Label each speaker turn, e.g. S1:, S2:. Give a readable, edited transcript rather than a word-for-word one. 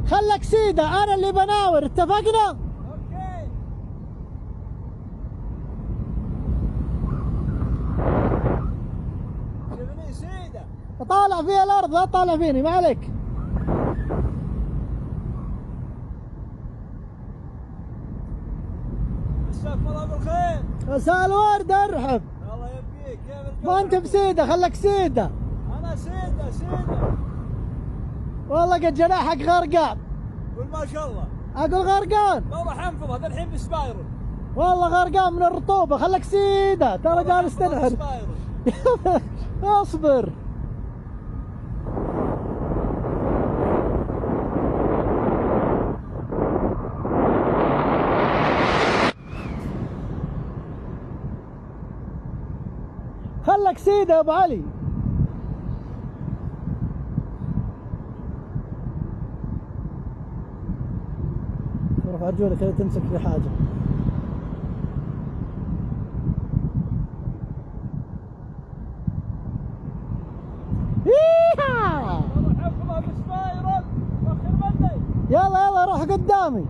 S1: خلك سيدة، انا اللي بناور، اتفقنا؟
S2: اوكي. جبني سيدة.
S1: طالع في الارض، لا طالع فيني، ما عليك.
S2: مساكم الله بالخير.
S1: مساء الورد، ارحب.
S2: الله يبقيك، كيف الجو؟
S1: ما انت بسيدة، خلك سيدة.
S2: انا سيدة سيدة.
S1: والله قد جناحك غرقان.
S2: قول ما شاء الله.
S1: اقول غرقان.
S2: ما راح انفض هذا الحين بسبايرل.
S1: والله غرقان من الرطوبة، خلك سيدة، ترى جالس تنحر. اصبر. خلك سيدة يا ابو علي. روح ارجولك كذا تمسك في حاجة.
S2: والله حفظها بسبايرل. وخر مني.
S1: يلا يلا روح قدامي.